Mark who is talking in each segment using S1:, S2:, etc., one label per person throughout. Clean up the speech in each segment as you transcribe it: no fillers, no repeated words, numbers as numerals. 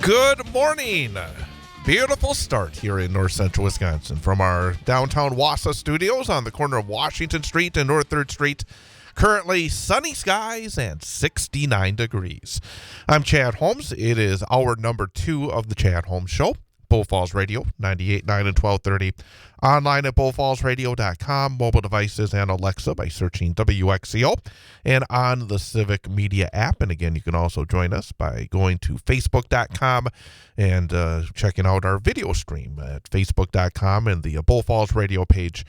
S1: Good morning. Beautiful start here in north central Wisconsin from our downtown Wausau studios on the corner of Washington Street and North 3rd Street. Currently sunny skies and 69 degrees. I'm Chad Holmes. It is hour number 2 of the Chad Holmes Show. Bull Falls Radio, 98.9 and 1230. Online at bullfallsradio.com, mobile devices and Alexa by searching WXCO, and on the Civic Media app. And again, you can also join us by going to facebook.com and checking out our video stream at facebook.com and the Bull Falls Radio page.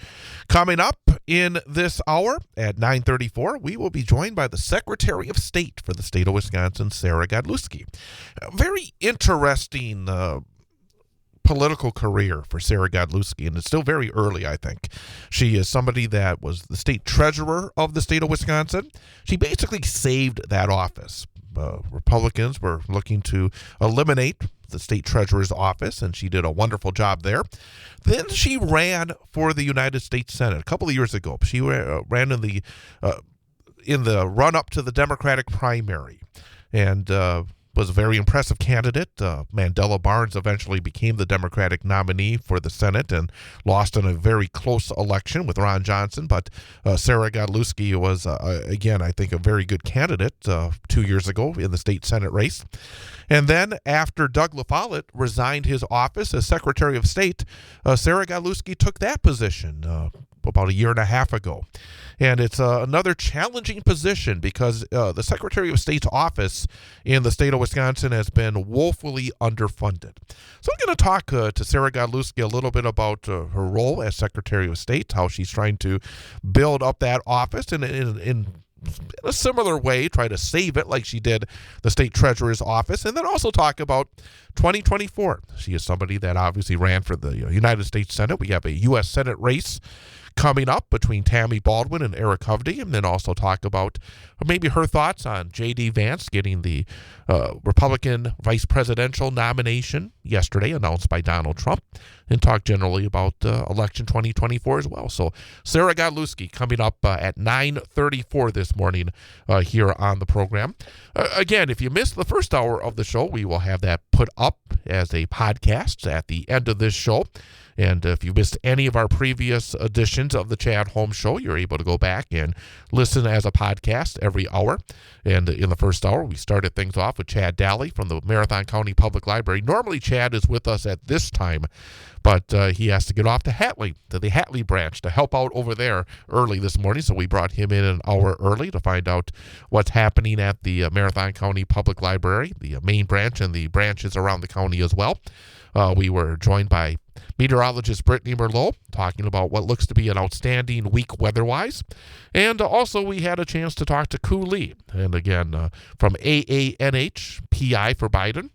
S1: Coming up in this hour at 9:34, we will be joined by the Secretary of State for the state of Wisconsin, Sarah Godlewski. A very interesting political career for Sarah Godlewski, and it's still very early, I think. She is somebody that was the state treasurer of the state of Wisconsin. She basically saved that office. Republicans were looking to eliminate the state treasurer's office, and she did a wonderful job there. Then she ran for the United States Senate a couple of years ago. She ran in the run-up to the Democratic primary, and was a very impressive candidate. Mandela Barnes eventually became the Democratic nominee for the Senate and lost in a very close election with Ron Johnson. But Sarah Godlewski was, again, I think a very good candidate 2 years ago in the state Senate race. And then after Doug LaFollette resigned his office as Secretary of State, Sarah Godlewski took that position about a year and a half ago. And it's another challenging position because the Secretary of State's office in the state of Wisconsin has been woefully underfunded. So I'm going to talk to Sarah Godlewski a little bit about her role as Secretary of State, how she's trying to build up that office and in a similar way, try to save it like she did the state treasurer's office, and then also talk about 2024. She is somebody that obviously ran for the United States Senate. We have a U.S. Senate race coming up between Tammy Baldwin and Hovde, and then also talk about maybe her thoughts on JD Vance getting the Republican vice presidential nomination yesterday announced by Donald Trump, and talk generally about election 2024 as well. So Sarah Godlewski coming up at 9:34 this morning here on the program. Again, if you missed the first hour of the show, we will have that put up as a podcast at the end of this show. And if you missed any of our previous editions of the Chad Holmes Show, you're able to go back and listen as a podcast every hour. And in the first hour, we started things off with Chad Daly from the Marathon County Public Library. Normally, Chad is with us at this time, but he has to get off to the Hatley branch to help out over there early this morning. So we brought him in an hour early to find out what's happening at the Marathon County Public Library, the main branch and the branches around the county as well. We were joined by meteorologist Brittany Merlot talking about what looks to be an outstanding week weather-wise. And also we had a chance to talk to Koo Lee, and again from AANH, PI for Biden,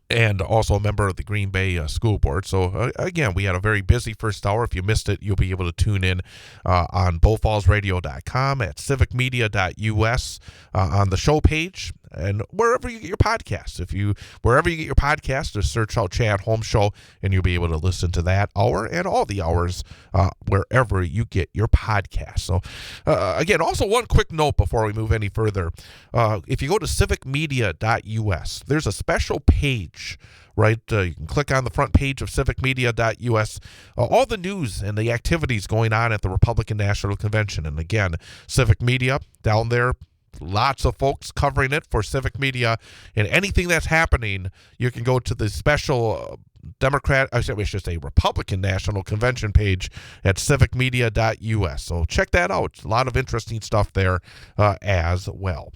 S1: and also a member of the Green Bay School Board. So, again, we had a very busy first hour. If you missed it, you'll be able to tune in on bullfallsradio.com, at civicmedia.us, on the show page, and wherever you get your podcasts. Wherever you get your podcasts, just search out Chad Holmes Show, and you'll be able to listen to that hour and all the hours wherever you get your podcasts. So, again, also one quick note before we move any further. If you go to civicmedia.us, there's a special page, right? You can click on the front page of civicmedia.us, all the news and the activities going on at the Republican National Convention. And again, Civic Media down there, lots of folks covering it for Civic Media, and anything that's happening, you can go to the special Republican National Convention page at civicmedia.us. So check that out. A lot of interesting stuff there as well.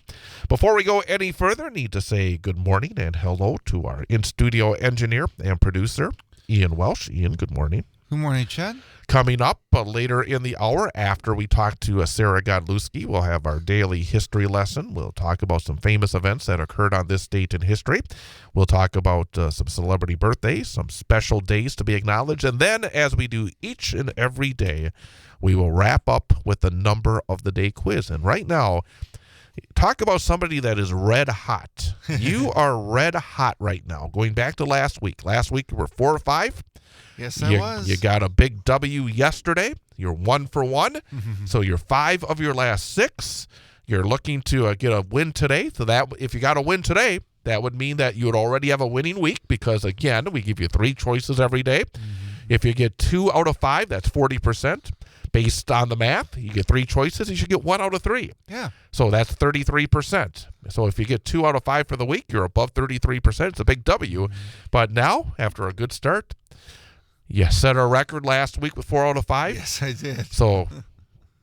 S1: Before we go any further, need to say good morning and hello to our in-studio engineer and producer, Ian Welsh. Ian, good morning.
S2: Good morning, Chad.
S1: Coming up later in the hour, after we talk to Sarah Godlewski, we'll have our daily history lesson. We'll talk about some famous events that occurred on this date in history. We'll talk about some celebrity birthdays, some special days to be acknowledged. And then, as we do each and every day, we will wrap up with the number of the day quiz. And right now, talk about somebody that is red hot. You are red hot right now. Going back to last week. Last week, you were 4 or 5.
S2: Yes, I was.
S1: You got a big W yesterday. You're 1 for 1. So you're 5 of your last 6. You're looking to get a win today. So that if you got a win today, that would mean that you would already have a winning week because, again, we give you 3 choices every day. If you get 2 out of 5, that's 40%. Based on the math, you get 3 choices, you should get 1 out of 3.
S2: Yeah.
S1: So that's 33%. So if you get 2 out of 5 for the week, you're above 33%. It's a big W. But now, after a good start, you set a record last week with 4 out of 5.
S2: Yes, I did.
S1: So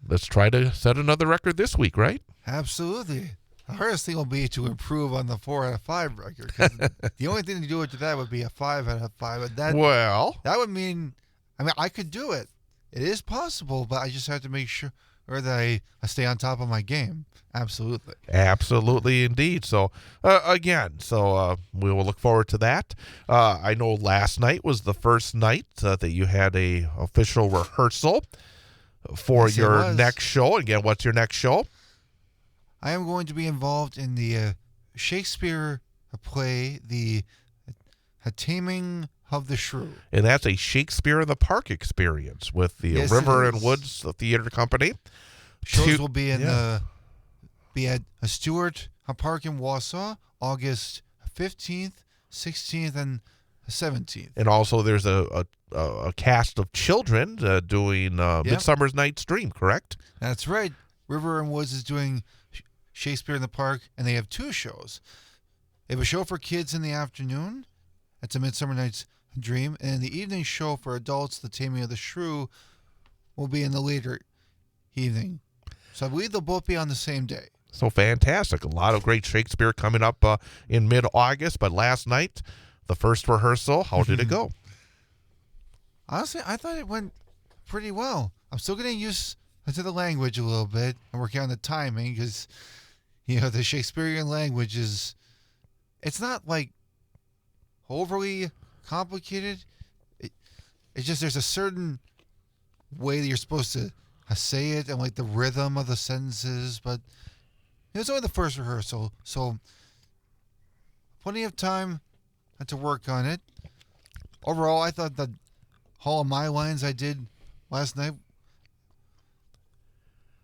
S1: let's try to set another record this week, right?
S2: Absolutely. The hardest thing will be to improve on the 4 out of 5 record. 'Cause the only thing to do with that would be a 5 out of 5. But that would mean, I could do it. It is possible, but I just have to make sure that I stay on top of my game. Absolutely.
S1: Absolutely, indeed. So, we will look forward to that. I know last night was the first night that you had a official rehearsal for your next show. Again, what's your next show?
S2: I am going to be involved in the Shakespeare play, the Taming Hovde Shrew.
S1: And that's a Shakespeare in the Park experience with the River and Woods Theater Company.
S2: Shows will be at Stewart Park in Wausau, August 15th, 16th, and 17th.
S1: And also there's a cast of children doing Midsummer's Night's Dream, correct?
S2: That's right. River and Woods is doing Shakespeare in the Park, and they have 2 shows. They have a show for kids in the afternoon. That's A Midsummer Night's Dream. And the evening show for adults, The Taming of the Shrew, will be in the later evening. So I believe they'll both be on the same day.
S1: So fantastic. A lot of great Shakespeare coming up in mid-August. But last night, the first rehearsal, how did it go?
S2: Honestly, I thought it went pretty well. I'm still getting used to the language a little bit and working on the timing because, the Shakespearean language it's not like overly complicated. It's just there's a certain way that you're supposed to say it and like the rhythm of the sentences, but it was only the first rehearsal, so plenty of time to work on it. Overall, I thought that all of my lines I did last night,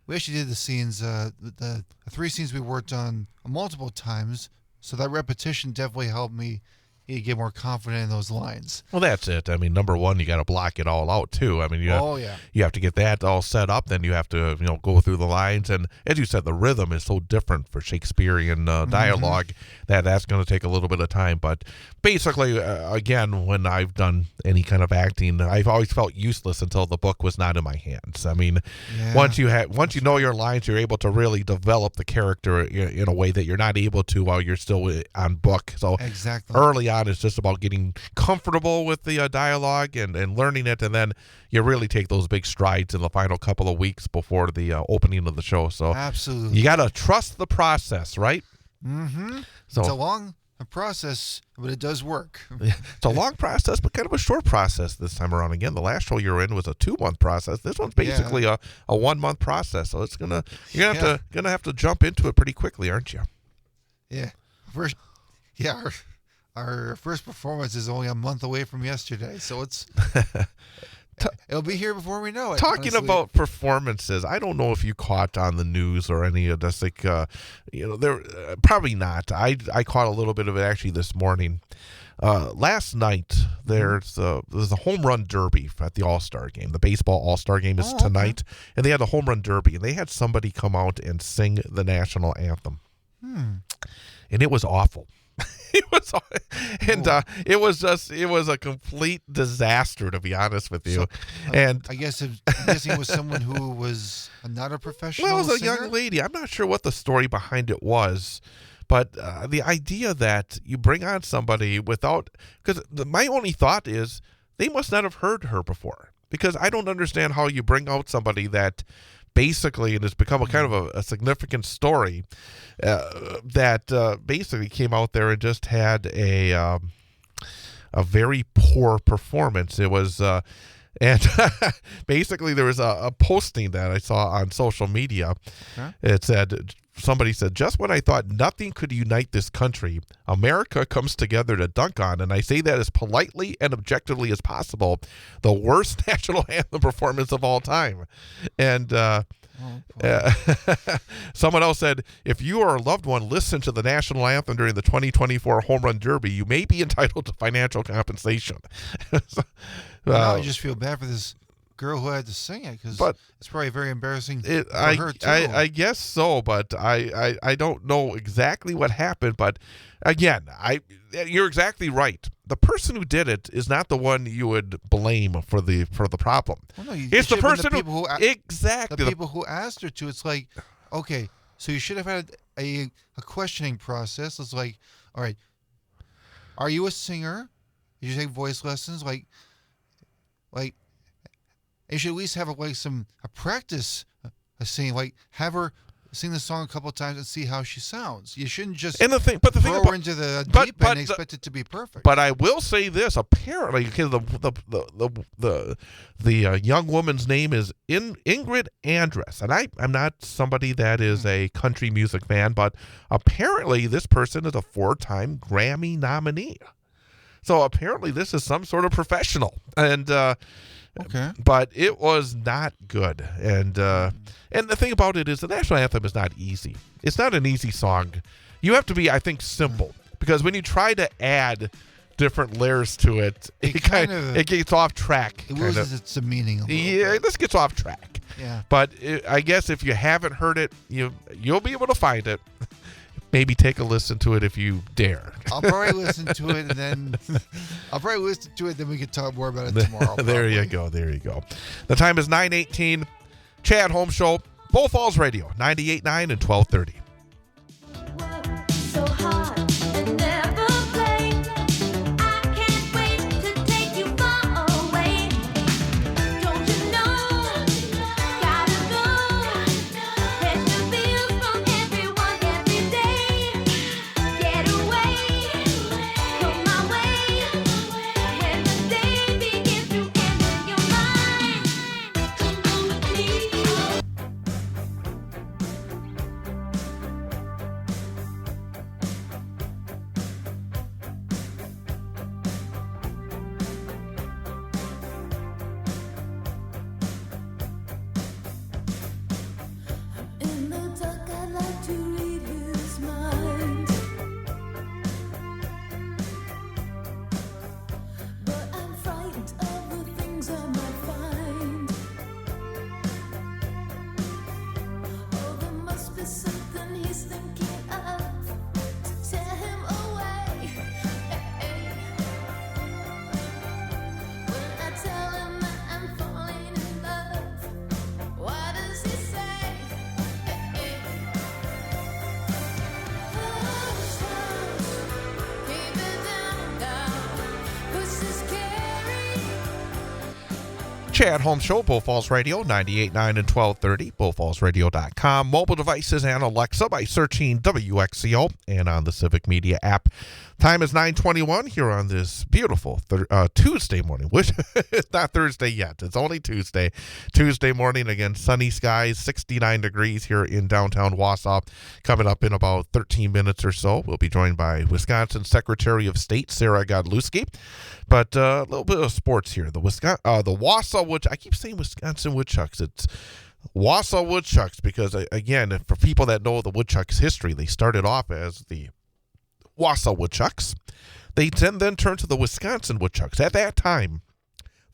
S2: we actually did the scenes, the 3 scenes we worked on multiple times, so that repetition definitely helped me get more confident in those lines.
S1: Well, that's it. I mean, number one, you got to block it all out too. I mean, you have to get that all set up. Then you have to, go through the lines. And as you said, the rhythm is so different for Shakespearean dialogue that's going to take a little bit of time. But basically, again, when I've done any kind of acting, I've always felt useless until the book was not in my hands. I mean, once you know your lines, you're able to really develop the character in a way that you're not able to while you're still on book. So
S2: exactly.
S1: Early on, it's just about getting comfortable with the dialogue and learning it, and then you really take those big strides in the final couple of weeks before the opening of the show. So
S2: absolutely,
S1: you got to trust the process, right?
S2: Mm-hmm.
S1: So
S2: it's a long process, but it does work.
S1: It's a long process, but kind of a short process this time around. Again, the last show you were in was a 2-month process. This one's basically a 1-month process. So you're gonna have to jump into it pretty quickly, aren't you?
S2: Yeah. Our first performance is only a month away from yesterday, so it'll be here before we know it.
S1: Talking about performances, I don't know if you caught on the news or any of this. Like, there probably not. I caught a little bit of it actually this morning. Last night there's a home run derby at the All-Star Game. The baseball All-Star Game is tonight, and they had a home run derby, and they had somebody come out and sing the national anthem, and it was awful. It was a complete disaster, to be honest with you. And
S2: I guess it was someone who was not a professional.
S1: Well, it was
S2: singer?
S1: a young lady. I'm not sure what the story behind it was, but the idea that you bring on somebody because my only thought is they must not have heard her before, because I don't understand how you bring out somebody that basically, and it's become a kind of a significant story, that basically came out there and just had a very poor performance. It was, and basically there was a posting that I saw on social media. Huh? Somebody said, "Just when I thought nothing could unite this country, America comes together to dunk on, and I say that as politely and objectively as possible, the worst national anthem performance of all time." And Someone else said, if you or a loved one listen to the national anthem during the 2024 Home Run Derby, you may be entitled to financial compensation.
S2: I just feel bad for this girl who had to sing it, because it's probably very embarrassing for her too.
S1: I guess so, but I don't know exactly what happened. But again, you're exactly right. The person who did it is not the one you would blame for the problem.
S2: Well, no,
S1: it's the person exactly
S2: the people who asked her to. It's like, okay, so you should have had a questioning process. It's like, all right, are you a singer? Did you take voice lessons? Like. You should at least have a practice singing. Like, have her sing the song a couple of times and see how she sounds. You shouldn't just throw her into the deep end and expect it to be perfect.
S1: But I will say this: apparently, the young woman's name is Ingrid Andress, and I'm not somebody that is a country music fan, but apparently this person is a 4-time Grammy nominee. So apparently this is some sort of professional, and.
S2: Okay.
S1: But it was not good. And the thing about it is the national anthem is not easy. It's not an easy song. You have to be, I think, simple. Because when you try to add different layers to it, it gets off track.
S2: It loses its meaning a little bit.
S1: This gets off track.
S2: Yeah.
S1: But I guess if you haven't heard it, you'll be able to find it. Maybe take a listen to it if you dare.
S2: I'll probably listen to it, and then we can talk more about it tomorrow.
S1: There you go. The time is 9:18. Chad Holmes Show, Bull Falls Radio, 98.9 and 1230. Chad Holmes Show, Bull Falls Radio, 98.9 and 1230, bullfallsradio.com. Mobile devices and Alexa by searching WXCO and on the Civic Media app. Time is 9:21 here on this beautiful Tuesday morning, which it's not Thursday yet. It's only Tuesday. Tuesday morning, again, sunny skies, 69 degrees here in downtown Wausau. Coming up in about 13 minutes or so, we'll be joined by Wisconsin Secretary of State, Sarah Godlewski. But a little bit of sports here. The Wausau I keep saying Wisconsin Woodchucks. It's Wausau Woodchucks because, again, for people that know the Woodchucks history, they started off as the Wausau Woodchucks. They then turned to the Wisconsin Woodchucks. At that time,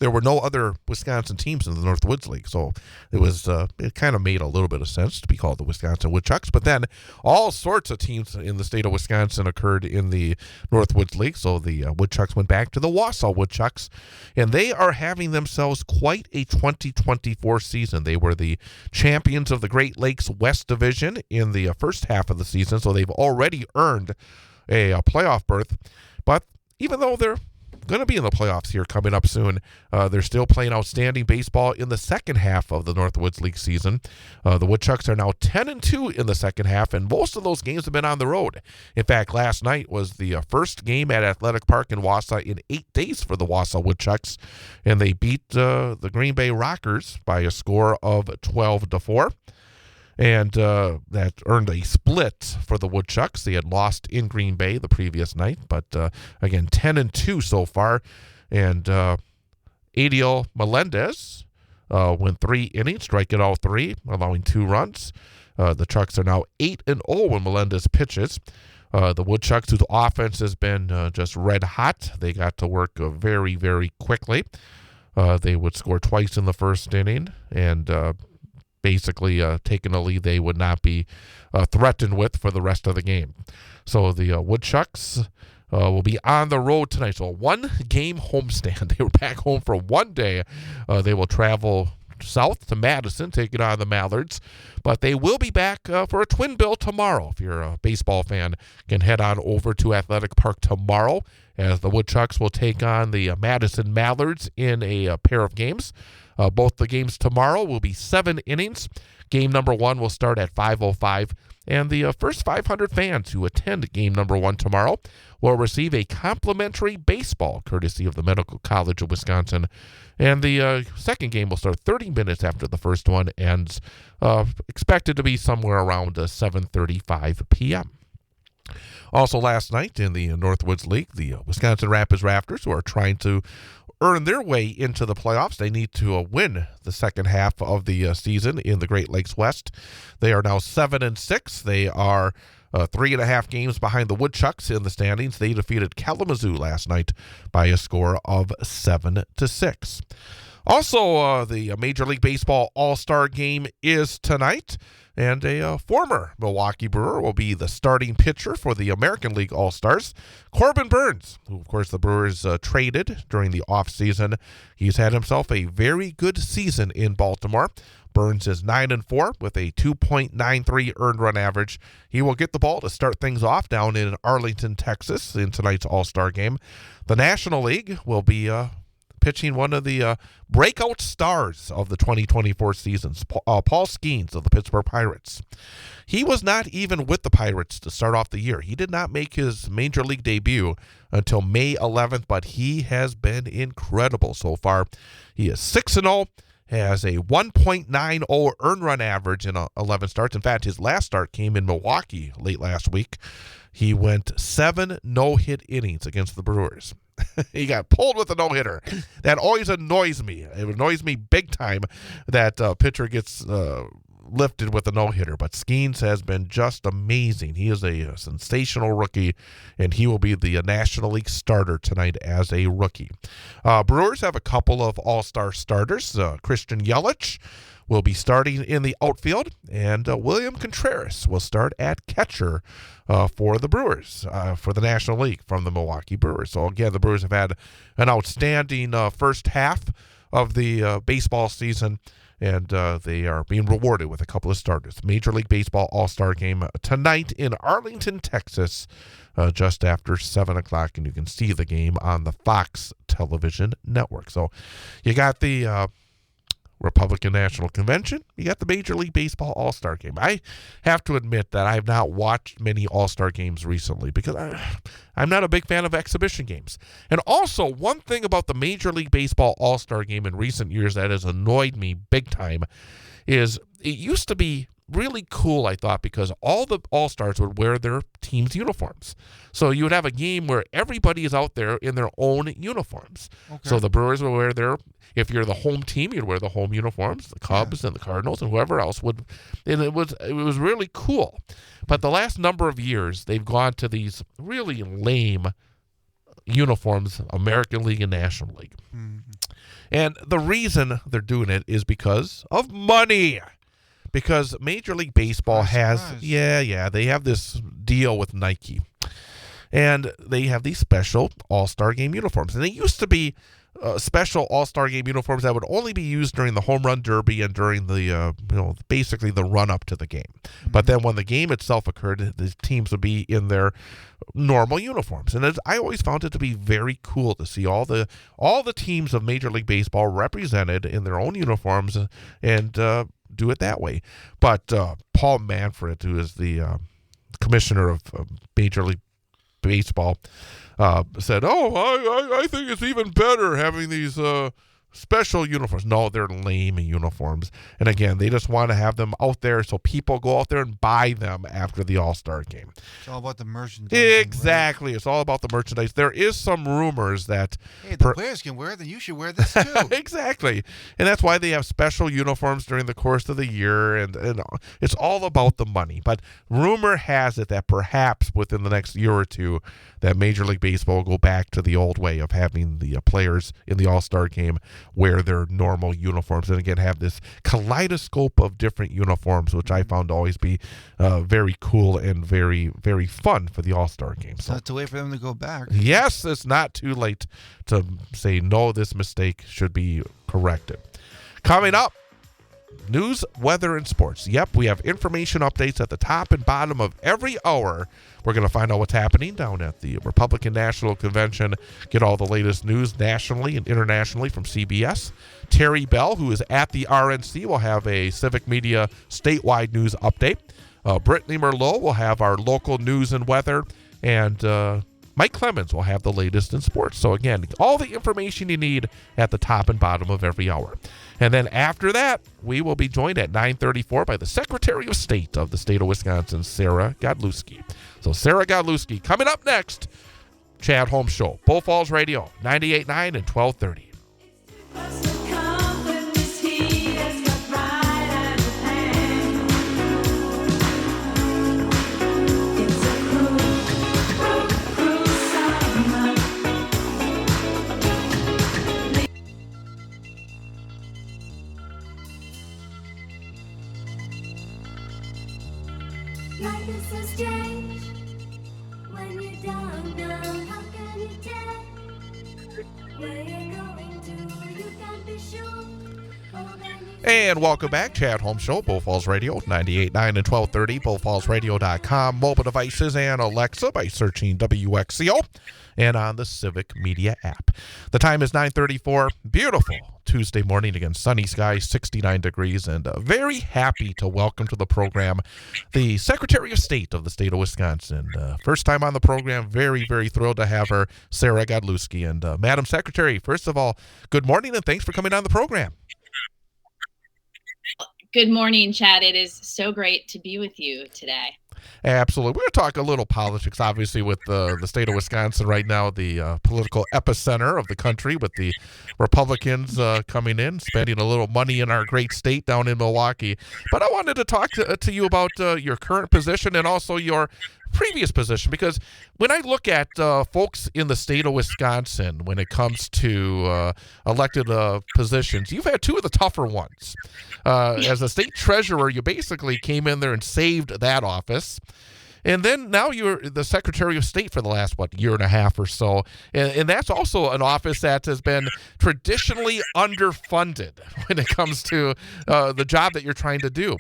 S1: there were no other Wisconsin teams in the Northwoods League, so it kind of made a little bit of sense to be called the Wisconsin Woodchucks. But then all sorts of teams in the state of Wisconsin occurred in the Northwoods League, so the Woodchucks went back to the Wausau Woodchucks, and they are having themselves quite a 2024 season. They were the champions of the Great Lakes West Division in the first half of the season, so they've already earned a playoff berth. But even though they're going to be in the playoffs here coming up soon, they're still playing outstanding baseball in the second half of the Northwoods League season. The Woodchucks are now 10-2 in the second half, and most of those games have been on the road. In fact, last night was the first game at Athletic Park in Wausau in 8 days for the Wausau Woodchucks, and they beat the Green Bay Rockers by a score of 12-4. And that earned a split for the Woodchucks. They had lost in Green Bay the previous night, but again, 10-2 so far. And Adiel Melendez went 3 innings, striking out 3, allowing 2 runs. The Chucks are now 8-0 when Melendez pitches. The Woodchucks, whose offense has been just red hot, they got to work very, very quickly. They would score twice in the first inning and basically taking a lead they would not be threatened with for the rest of the game. So the Woodchucks will be on the road tonight. So a 1-game homestand. They were back home for 1 day. They will travel south to Madison, taking on the Mallards. But they will be back for a twin bill tomorrow. If you're a baseball fan, can head on over to Athletic Park tomorrow as the Woodchucks will take on the Madison Mallards in a pair of games. Both the games tomorrow will be 7 innings. Game number 1 will start at 5:05. And the first 500 fans who attend game number 1 tomorrow will receive a complimentary baseball courtesy of the Medical College of Wisconsin. And the second game will start 30 minutes after the first one and expected to be somewhere around 7:35 p.m. Also last night in the Northwoods League, the Wisconsin Rapids Rafters, who are trying to earn their way into the playoffs, they need to win the second half of the season in the Great Lakes West. They are now 7-6. They are 3.5 games behind the Woodchucks in the standings. They defeated Kalamazoo last night by a score of 7-6. Also, the Major League Baseball All-Star Game is tonight, and a former Milwaukee Brewer will be the starting pitcher for the American League All-Stars. Corbin Burns, who, of course, the Brewers traded during the offseason. He's had himself a very good season in Baltimore. Burns is 9-4 with a 2.93 earned run average. He will get the ball to start things off down in Arlington, Texas in tonight's All-Star Game. The National League will be pitching one of the breakout stars of the 2024 seasons, Paul Skeens of the Pittsburgh Pirates. He was not even with the Pirates to start off the year. He did not make his Major League debut until May 11th, but he has been incredible so far. He is 6-0, has a 1.90 earned run average in 11 starts. In fact, his last start came in Milwaukee late last week. He went 7 no-hit innings against the Brewers. He got pulled with a no-hitter. That always annoys me. It annoys me big time that pitcher gets lifted with a no-hitter. But Skeens has been just amazing. He is a sensational rookie, and he will be the National League starter tonight as a rookie. Brewers have a couple of all-star starters. Christian Yelich will be starting in the outfield, and William Contreras will start at catcher for the Brewers, for the National League from the Milwaukee Brewers. So, again, the Brewers have had an outstanding first half of the baseball season, and they are being rewarded with a couple of starters. Major League Baseball All-Star Game tonight in Arlington, Texas, just after 7 o'clock, and you can see the game on the Fox television network. So you got the Republican National Convention, you got the Major League Baseball All-Star Game. I have to admit that I have not watched many All-Star Games recently because I'm not a big fan of exhibition games. And also, one thing about the Major League Baseball All-Star Game in recent years that has annoyed me big time is it used to be really cool, I thought, because all the All-Stars would wear their team's uniforms. So you would have a game where everybody is out there in their own uniforms. Okay. So the Brewers would wear their, if you're the home team, you'd wear the home uniforms, the Cubs and the Cardinals and whoever else would. And it was really cool. But the last number of years, they've gone to these really lame uniforms, American League and National League. Mm-hmm. And the reason they're doing it is because of money. Because Major League Baseball has, they have this deal with Nike. And they have these special All-Star Game uniforms. And they used to be special All-Star Game uniforms that would only be used during the Home Run Derby and during the, basically the run-up to the game. Mm-hmm. But then when the game itself occurred, the teams would be in their normal uniforms. And I always found it to be very cool to see all the teams of Major League Baseball represented in their own uniforms and do it that way. But Paul Manfred, who is the commissioner of Major League Baseball, said, I think it's even better having these Special uniforms. No, they're lame uniforms. And again, they just want to have them out there so people go out there and buy them after the All-Star game.
S2: It's all about the merchandise.
S1: Exactly. Right? It's all about the merchandise. There is some rumors that...
S2: Hey, the players can wear it, then you should wear this too.
S1: Exactly. And that's why they have special uniforms during the course of the year. And it's all about the money. But rumor has it that perhaps within the next year or two, that Major League Baseball will go back to the old way of having the players in the All-Star game wear their normal uniforms, and again have this kaleidoscope of different uniforms, which I found to always be very cool and very, very fun for the All-Star game.
S2: It's not too late for them to go back.
S1: Yes, it's not too late to say, no, this mistake should be corrected. Coming up, news, weather, and sports. Yep, we have information updates at the top and bottom of every hour. We're going to find out what's happening down at the Republican National Convention, get all the latest news nationally and internationally from CBS. Terry Bell, who is at the RNC, will have a civic media statewide news update. Brittany Merlot will have our local news and weather, and Mike Clemens will have the latest in sports. So again, all the information you need at the top and bottom of every hour. And then after that, we will be joined at 9:34 by the Secretary of State of the state of Wisconsin, Sarah Godlewski. So Sarah Godlewski coming up next. Chad Holmes Show, Bull Falls Radio, 98.9 and 1230.
S3: Life is so strange when you don't know how can you tell where you're going to, you can't be sure.
S1: And welcome back, Chad Holmes Show, Bull Falls Radio, 98.9 and 1230, bullfallsradio.com, mobile devices and Alexa by searching WXCO, and on the Civic Media app. The time is 9:34, beautiful Tuesday morning, again, sunny skies, 69 degrees, and very happy to welcome to the program the Secretary of State of the state of Wisconsin. First time on the program, very, very thrilled to have her, Sarah Godlewski. And Madam Secretary, first of all, good morning and thanks for coming on the program.
S4: Good morning, Chad. It is so great to be with you today.
S1: Absolutely. We're going to talk a little politics, obviously, with the state of Wisconsin right now, the political epicenter of the country, with the Republicans coming in, spending a little money in our great state down in Milwaukee. But I wanted to talk to you about your current position and also your previous position, because when I look at folks in the state of Wisconsin, when it comes to elected positions, you've had two of the tougher ones. As a state treasurer, you basically came in there and saved that office. And then now you're the Secretary of State for the last, year and a half or so. And that's also an office that has been traditionally underfunded when it comes to the job that you're trying to do.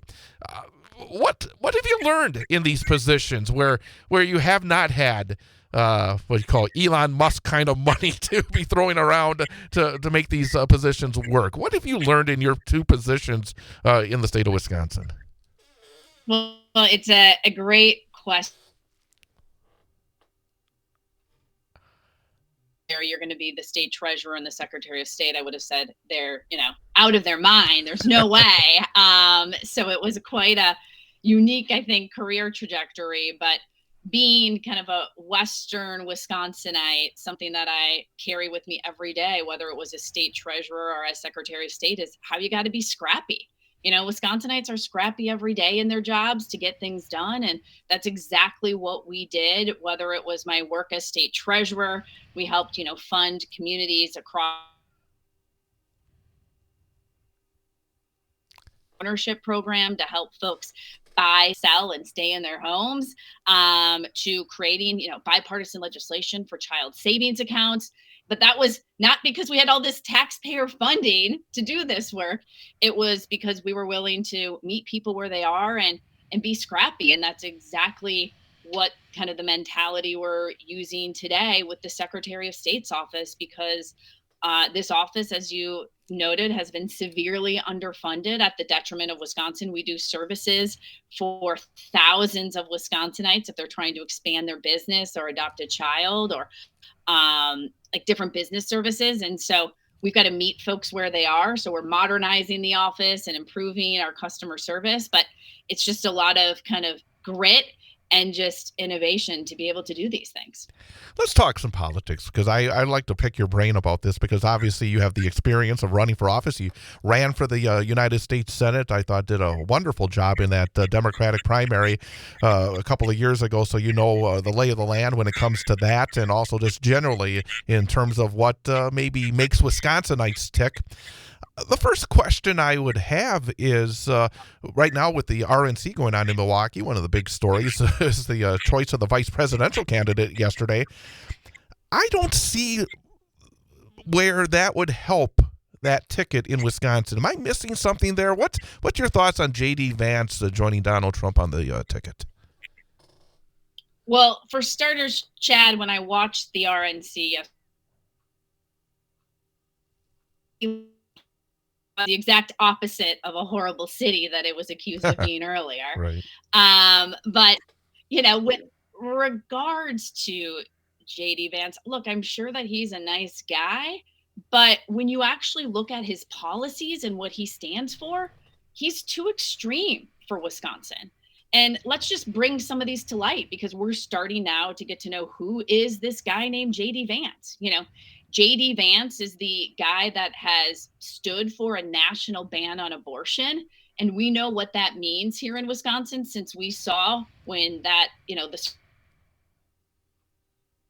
S1: What have you learned in these positions where you have not had what you call Elon Musk kind of money to be throwing around to make these positions work? What have you learned in your two positions in the state of Wisconsin?
S4: Well, it's a great question. You're going to be the state treasurer and the Secretary of State. I would have said they're, out of their mind. There's no way. So it was quite a unique, I think, career trajectory. But being kind of a Western Wisconsinite, something that I carry with me every day, whether it was a state treasurer or as Secretary of State, is how you got to be scrappy. Wisconsinites are scrappy every day in their jobs to get things done. And that's exactly what we did, whether it was my work as state treasurer. We helped, fund communities across ownership program to help folks buy, sell, and stay in their homes, to creating, bipartisan legislation for child savings accounts. But that was not because we had all this taxpayer funding to do this work. It was because we were willing to meet people where they are and be scrappy. And that's exactly what kind of the mentality we're using today with the Secretary of State's office, because this office, as you noted, has been severely underfunded at the detriment of Wisconsin. We do services for thousands of Wisconsinites if they're trying to expand their business or adopt a child or like different business services. And so we've got to meet folks where they are. So we're modernizing the office and improving our customer service, but it's just a lot of kind of grit and just innovation to be able to do these things.
S1: Let's talk some politics, because I'd like to pick your brain about this, because obviously you have the experience of running for office. You ran for the United States Senate. I thought did a wonderful job in that Democratic primary a couple of years ago. So you know the lay of the land when it comes to that, and also just generally in terms of what maybe makes Wisconsinites tick. The first question I would have is, right now with the RNC going on in Milwaukee, one of the big stories is the choice of the vice presidential candidate yesterday. I don't see where that would help that ticket in Wisconsin. Am I missing something there? What's your thoughts on JD Vance joining Donald Trump on the ticket?
S4: Well, for starters, Chad, when I watched the RNC yesterday, the exact opposite of a horrible city that it was accused of being earlier.
S1: Right.
S4: But, with regards to JD Vance, look, I'm sure that he's a nice guy, but when you actually look at his policies and what he stands for, he's too extreme for Wisconsin. And let's just bring some of these to light, because we're starting now to get to know who is this guy named JD Vance. JD Vance is the guy that has stood for a national ban on abortion. And we know what that means here in Wisconsin, since we saw when that, the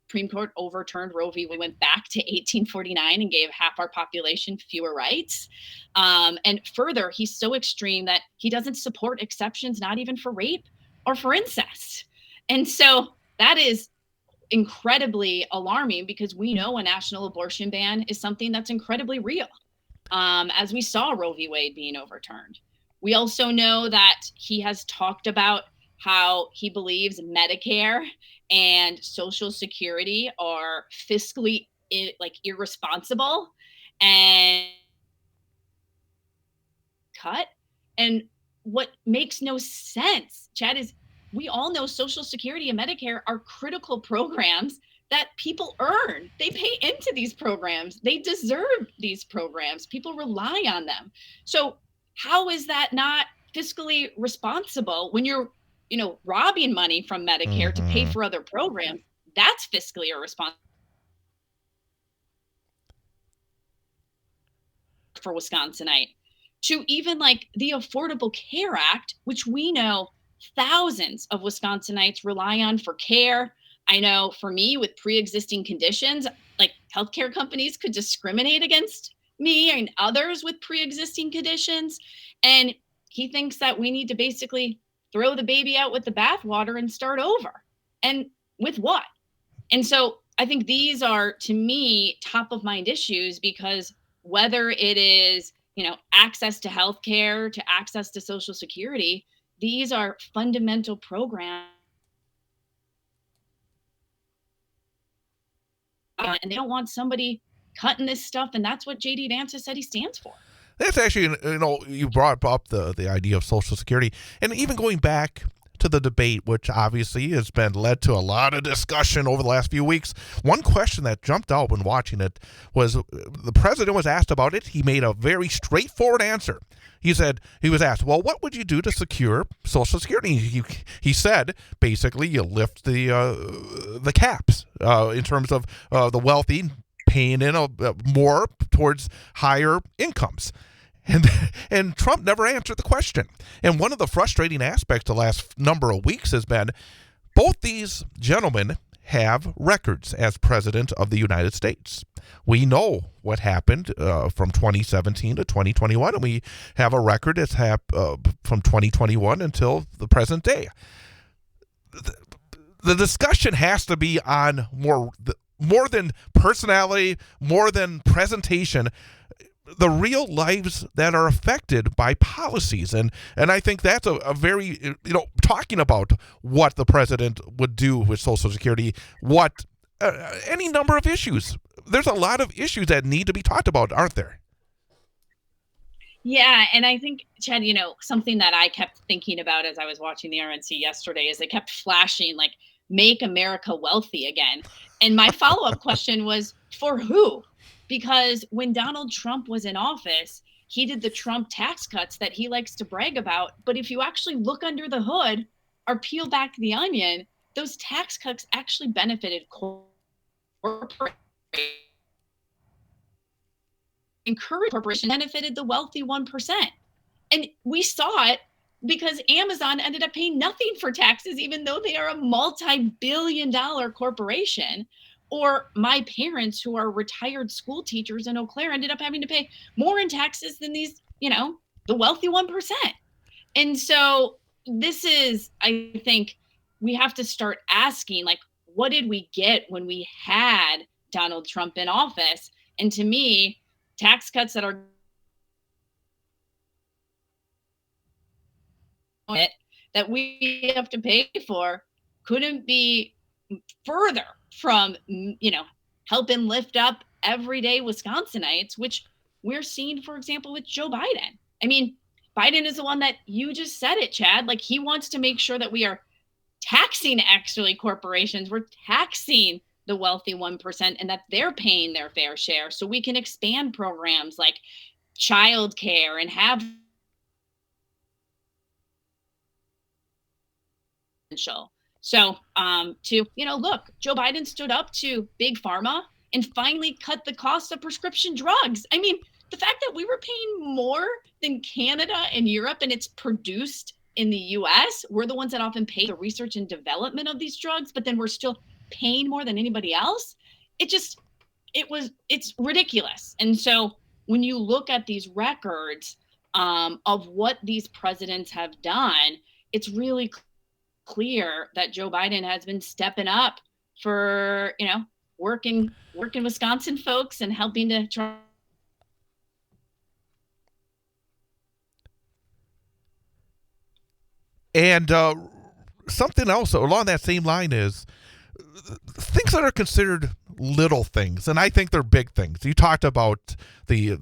S4: Supreme Court overturned Roe v. We went back to 1849 and gave half our population fewer rights. And further, he's so extreme that he doesn't support exceptions, not even for rape or for incest. And so that is incredibly alarming, because we know a national abortion ban is something that's incredibly real, as we saw Roe v. Wade being overturned. We also know that he has talked about how he believes Medicare and Social Security are fiscally irresponsible and cut. And what makes no sense, Chad, is we all know Social Security and Medicare are critical programs that people earn. They pay into these programs. They deserve these programs. People rely on them. So how is that not fiscally responsible when you're, robbing money from Medicare to pay for other programs? That's fiscally irresponsible for Wisconsinite. To even the Affordable Care Act, which we know thousands of Wisconsinites rely on for care. I know for me, with pre-existing conditions, healthcare companies could discriminate against me and others with pre-existing conditions. And he thinks that we need to basically throw the baby out with the bathwater and start over. And with what? And so I think these are, to me, top of mind issues, because whether it is, access to healthcare, to access to Social Security, these are fundamental programs, and they don't want somebody cutting this stuff. And that's what JD Vance has said he stands for.
S1: That's actually, you brought up the idea of Social Security, and even going back to the debate, which obviously has been led to a lot of discussion over the last few weeks. One question that jumped out when watching it was, the president was asked about it. He made a very straightforward answer. He was asked, well, what would you do to secure Social Security? He said, basically, you lift the caps in terms of the wealthy paying in more towards higher incomes. And Trump never answered the question. And one of the frustrating aspects the last number of weeks has been, both these gentlemen have records as president of the United States. We know what happened from 2017 to 2021, and we have a record that's from 2021 until the present day. The discussion has to be on more than personality, more than presentation, the real lives that are affected by policies. And I think that's a very, talking about what the president would do with Social Security, any number of issues. There's a lot of issues that need to be talked about, aren't there?
S4: Yeah. And I think, Chad, something that I kept thinking about as I was watching the RNC yesterday is they kept flashing, make America wealthy again. And my follow-up question was, for who? because when Donald Trump was in office, he did the Trump tax cuts that he likes to brag about. But if you actually look under the hood or peel back the onion, those tax cuts actually benefited corporate, encouraged corporations, benefited the wealthy 1%. And we saw it because Amazon ended up paying nothing for taxes, even though they are a multi-billion-dollar corporation. Or my parents, who are retired school teachers in Eau Claire, ended up having to pay more in taxes than these, the wealthy 1%. And so this is, I think, we have to start asking, like, what did we get when we had Donald Trump in office? And to me, tax cuts that are that we have to pay for couldn't be further from, helping lift up everyday Wisconsinites, which we're seeing, for example, with Joe Biden. I mean, Biden is the one that you just said it, Chad. Like, he wants to make sure that we are taxing actually corporations. We're taxing the wealthy 1% and that they're paying their fair share so we can expand programs like childcare and have So look, Joe Biden stood up to big pharma and finally cut the cost of prescription drugs. I mean, the fact that we were paying more than Canada and Europe and it's produced in the US, we're the ones that often pay the research and development of these drugs, but then we're still paying more than anybody else. It's ridiculous. And so when you look at these records of what these presidents have done, it's really clear that Joe Biden has been stepping up for, working Wisconsin folks and helping to try.
S1: And something else along that same line is things that are considered little things, and I think they're big things. You talked about the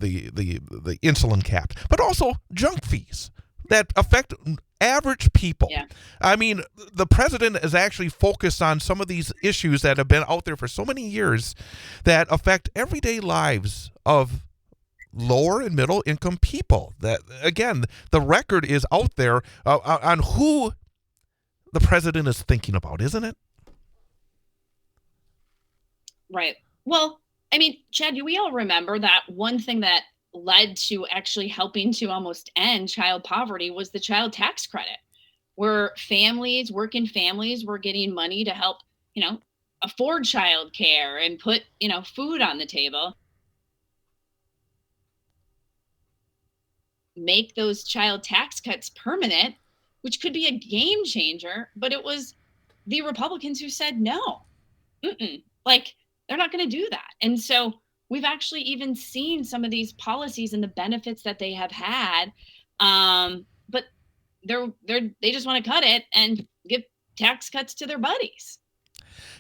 S1: insulin cap, but also junk fees that affect average people.
S4: Yeah.
S1: I mean, the president is actually focused on some of these issues that have been out there for so many years that affect everyday lives of lower and middle income people. That, again, the record is out there on who the president is thinking about, isn't it?
S4: Right. Well, I mean, Chad, we all remember that one thing that led to actually helping to almost end child poverty was the child tax credit, where working families were getting money to help, afford child care and put, food on the table. Make those child tax cuts permanent, which could be a game changer, but it was the Republicans who said no. Like, they're not going to do that. And so we've actually even seen some of these policies and the benefits that they have had, but they just want to cut it and give tax cuts to their buddies.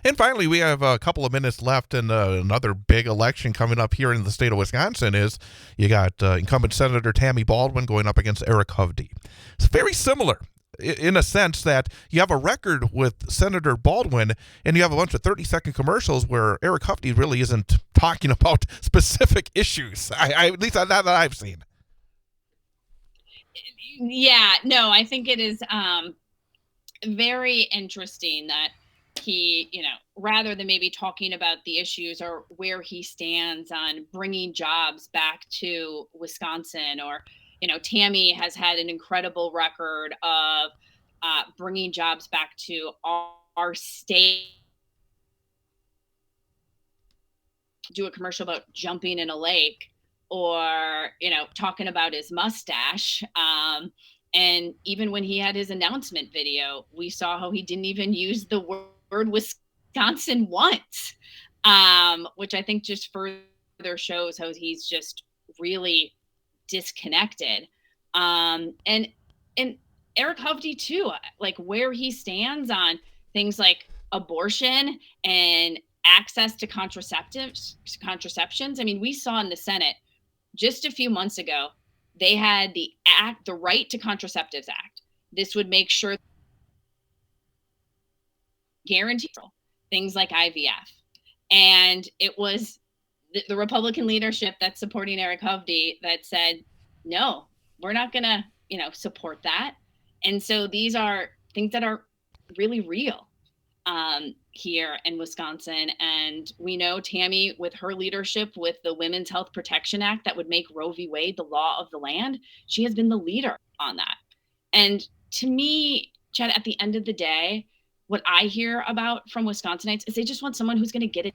S1: And finally, we have a couple of minutes left, and another big election coming up here in the state of Wisconsin is you got incumbent Senator Tammy Baldwin going up against Eric Hovde. It's very similar in a sense that you have a record with Senator Baldwin and you have a bunch of 30-second commercials where Eric Hovde really isn't talking about specific issues. At least not that I've seen.
S4: Yeah, no, I think it is very interesting that he, rather than maybe talking about the issues or where he stands on bringing jobs back to Wisconsin, or, Tammy has had an incredible record of bringing jobs back to our state. Do a commercial about jumping in a lake, or, talking about his mustache. And even when he had his announcement video, we saw how he didn't even use the word Wisconsin once, which I think just further shows how he's just really disconnected. And Eric Hovde too, like where he stands on things like abortion and access to contraceptions. I mean, we saw in the Senate just a few months ago, they had the Right to Contraceptives Act. This would make sure guarantee things like IVF. And it was the Republican leadership that's supporting Eric Hovde that said, no, we're not going to, support that. And so these are things that are really real here in Wisconsin. And we know Tammy, with her leadership with the Women's Health Protection Act that would make Roe v. Wade the law of the land, she has been the leader on that. And to me, Chad, at the end of the day, what I hear about from Wisconsinites is they just want someone who's going to get a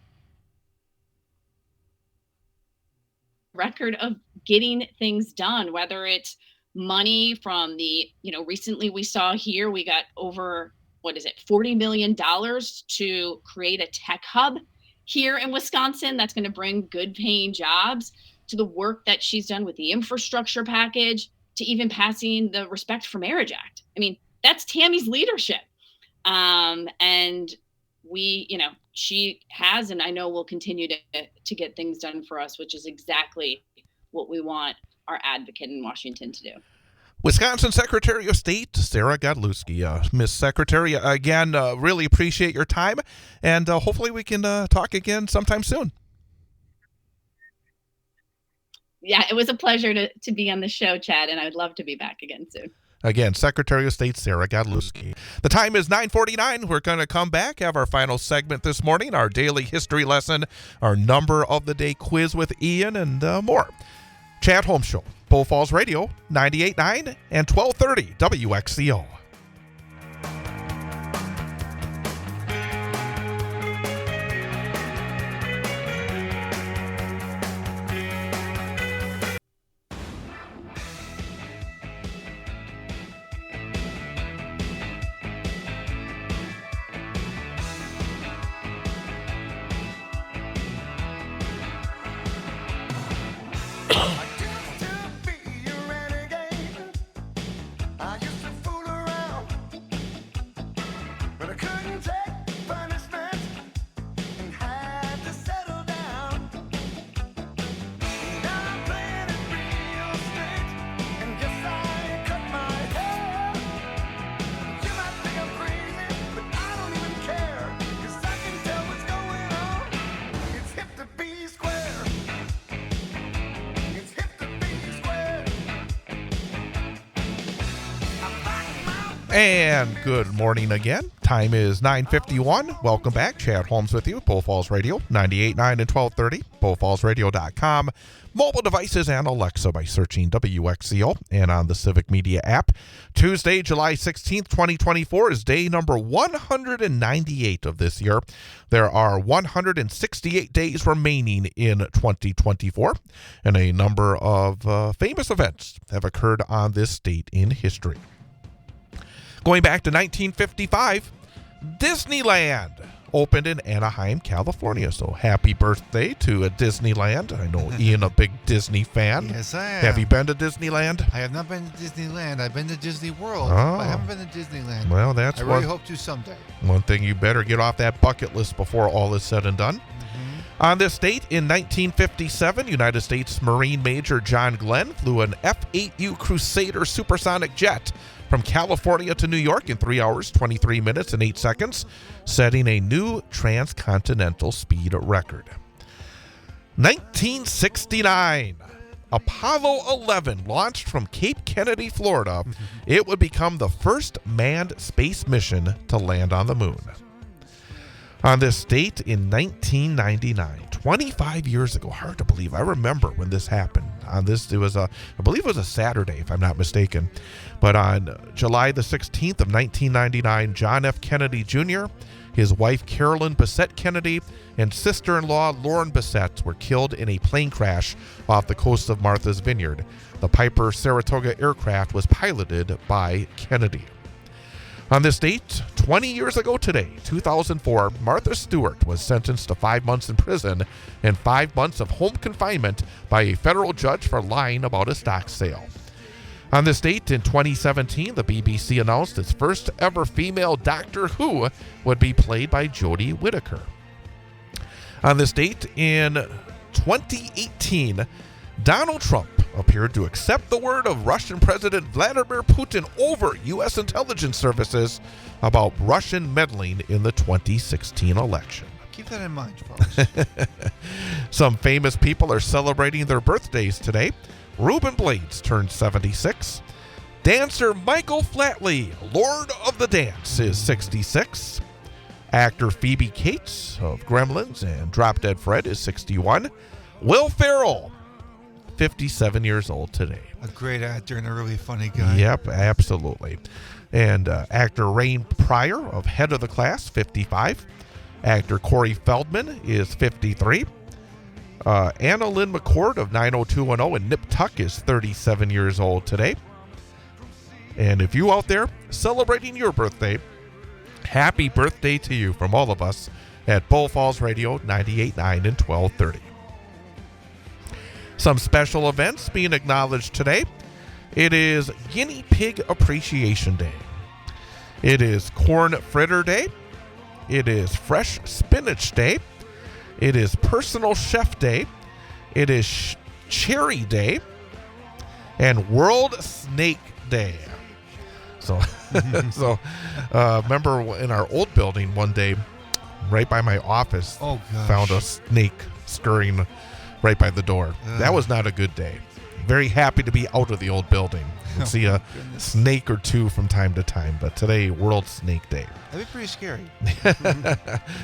S4: record of getting things done, whether it's money from the, recently we saw here, we got over, $40 million to create a tech hub here in Wisconsin that's going to bring good paying jobs, to the work that she's done with the infrastructure package, to even passing the Respect for Marriage Act. I mean, that's Tammy's leadership. And she has, and I know will continue to get things done for us, which is exactly what we want our advocate in Washington to do.
S1: Wisconsin Secretary of State Sarah Godlewski. Miss Secretary, again, really appreciate your time, and hopefully we can talk again sometime soon.
S4: Yeah, it was a pleasure to be on the show, Chad, and I'd love to be back again soon.
S1: Again, Secretary of State Sarah Godlewski. The time is 9:49. We're going to come back, have our final segment this morning, our daily history lesson, our number of the day quiz with Ian, and more. Chad Holmes Show, Bull Falls Radio, 98.9 and 1230 WXCO. And good morning again. Time is 9:51. Welcome back. Chad Holmes with you, Bull Falls Radio, 98.9 and 1230, bullfallsradio.com. Mobile devices and Alexa by searching WXCO and on the Civic Media app. Tuesday, July 16th, 2024 is day number 198 of this year. There are 168 days remaining in 2024, and a number of famous events have occurred on this date in history. Going back to 1955, Disneyland opened in Anaheim, California. So happy birthday to Disneyland. I know Ian, a big Disney fan.
S2: Yes, I am.
S1: Have you been to Disneyland?
S2: I have not been to Disneyland. I've been to Disney World.
S1: Oh.
S2: But I haven't been to Disneyland.
S1: Well, that's
S2: I really hope to someday.
S1: one thing you better get off that bucket list before all is said and done. On this date, in 1957, United States Marine Major John Glenn flew an F-8U Crusader supersonic jet from California to New York in 3 hours, 23 minutes, and 8 seconds, setting a new transcontinental speed record. 1969, Apollo 11 launched from Cape Kennedy, Florida. It would become the first manned space mission to land on the moon. On this date in 1999, 25 years ago, hard to believe. I remember when this happened. On this, I believe it was a Saturday, if I'm not mistaken. But on July the 16th of 1999, John F. Kennedy Jr., his wife Carolyn Bessette Kennedy, and sister-in-law Lauren Bessette were killed in a plane crash off the coast of Martha's Vineyard. The Piper Saratoga aircraft was piloted by Kennedy. On this date, 20 years ago today, 2004, Martha Stewart was sentenced to 5 months in prison and 5 months of home confinement by a federal judge for lying about a stock sale. On this date, in 2017, the BBC announced its first ever female Doctor Who would be played by Jodie Whittaker. On this date, in 2018, Donald Trump appeared to accept the word of Russian President Vladimir Putin over U.S. intelligence services about Russian meddling in the 2016 election.
S2: Keep that in mind, folks.
S1: Some famous people are celebrating their birthdays today. Reuben Blades turned 76. Dancer Michael Flatley, Lord of the Dance, is 66. Actor Phoebe Cates of Gremlins and Drop Dead Fred is 61. Will Ferrell, 57 years old today.
S2: A great actor and a really funny guy.
S1: Yep, absolutely. And actor Rain Pryor of Head of the Class, 55. Actor Corey Feldman is 53. Anna Lynn McCord of 90210 and Nip Tuck is 37 years old today. And if you out there celebrating your birthday, happy birthday to you from all of us at Bull Falls Radio 98.9 and 1230. Some special events being acknowledged today. It is Guinea Pig Appreciation Day. It is Corn Fritter Day. It is Fresh Spinach Day. It is Personal Chef Day. It is Cherry Day. And World Snake Day. So, remember in our old building one day, right by my office, found a snake scurrying right by the door. That was not a good day. Very happy to be out of the old building and see a snake or two from time to time. But today, World Snake Day.
S2: That'd be pretty scary.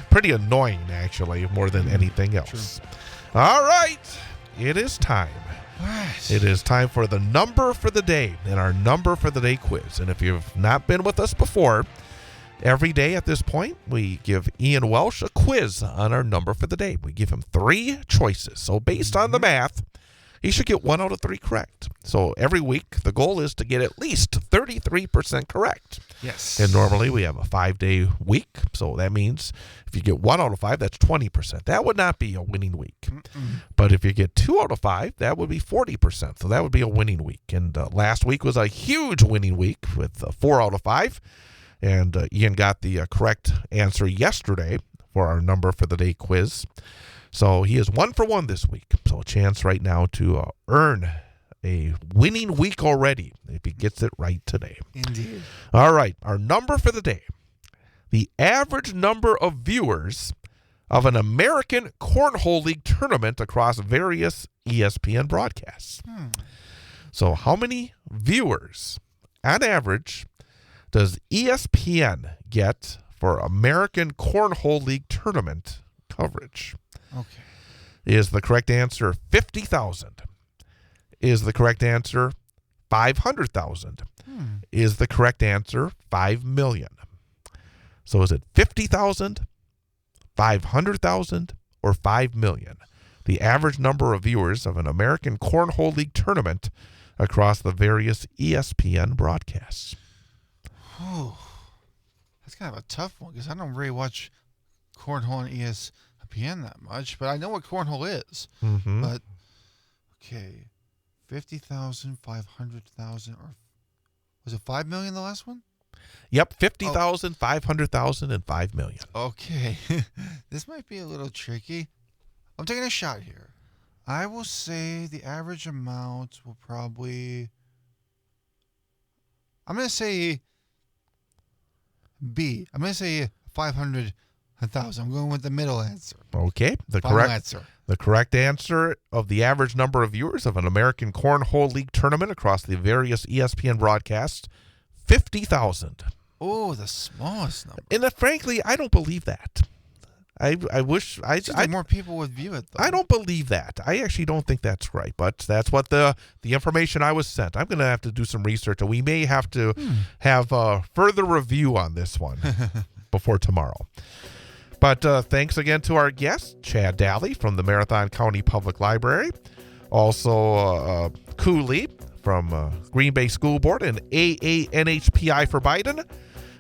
S1: Pretty annoying, actually, more than anything else. True. All right. It is time.
S2: What?
S1: It is time for the number for the day and our number for the day quiz. And if you've not been with us before, every day at this point, we give Ian Welsh a quiz on our number for the day. We give him 3 choices. So based on the math, he should get 1 out of 3 correct. So every week, the goal is to get at least 33% correct.
S2: Yes.
S1: And normally we have a 5-day week. So that means if you get 1 out of 5, that's 20%. That would not be a winning week. But if you get 2 out of 5, that would be 40%. So that would be a winning week. And last week was a huge winning week with 4 out of 5. And Ian got the correct answer yesterday for our number for the day quiz. So he is 1 for 1 this week. So a chance right now to earn a winning week already if he gets it right today.
S2: Indeed.
S1: All right. Our number for the day. The average number of viewers of an American Cornhole League tournament across various ESPN broadcasts. So how many viewers on average does ESPN get for American Cornhole League tournament coverage?
S2: Okay.
S1: Is the correct answer 50,000? Is the correct answer 500,000? Is the correct answer 5 million? So is it 50,000, 500,000, or 5 million? The average number of viewers of an American Cornhole League tournament across the various ESPN broadcasts.
S2: Oh, that's kind of a tough one because I don't really watch cornhole on ESPN that much, but I know what cornhole is. But okay, 50,000, 500,000, or was it 5 million the last one?
S1: Yep, 50,000, 500,000, and 5 million.
S2: Okay, this might be a little tricky. I'm taking a shot here. I will say the average amount will probably. I'm going to say B. I'm going to say 500,000. I'm going with the middle answer.
S1: Okay, the
S2: Final answer.
S1: The correct answer of the average number of viewers of an American Cornhole League tournament across the various ESPN broadcasts, 50,000.
S2: Oh, the smallest number.
S1: And frankly, I don't believe that. I wish
S2: more people would view it, though.
S1: I don't believe that. I actually don't think that's right, but that's what the information I was sent. I'm going to have to do some research, and we may have to have a further review on this one before tomorrow. But thanks again to our guest, Chad Daly from the Marathon County Public Library. Also, Cooley from Green Bay School Board and AANHPI for Biden.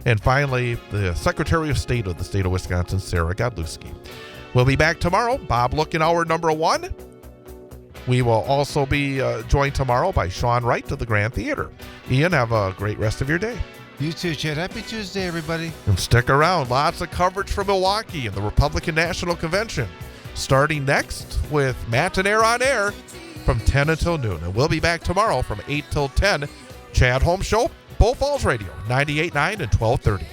S1: And finally, the Secretary of State of the state of Wisconsin, Sarah Godlewski. We'll be back tomorrow. Bob Lookin, hour number 1. We will also be joined tomorrow by Sean Wright of the Grand Theater. Ian, have a great rest of your day.
S2: You too, Chad. Happy Tuesday, everybody.
S1: And stick around. Lots of coverage from Milwaukee and the Republican National Convention. Starting next with Matt and Air on Air from 10 until noon. And we'll be back tomorrow from 8 till 10. Chad Holmes Show, Bull Falls Radio, 98.9 and 1230.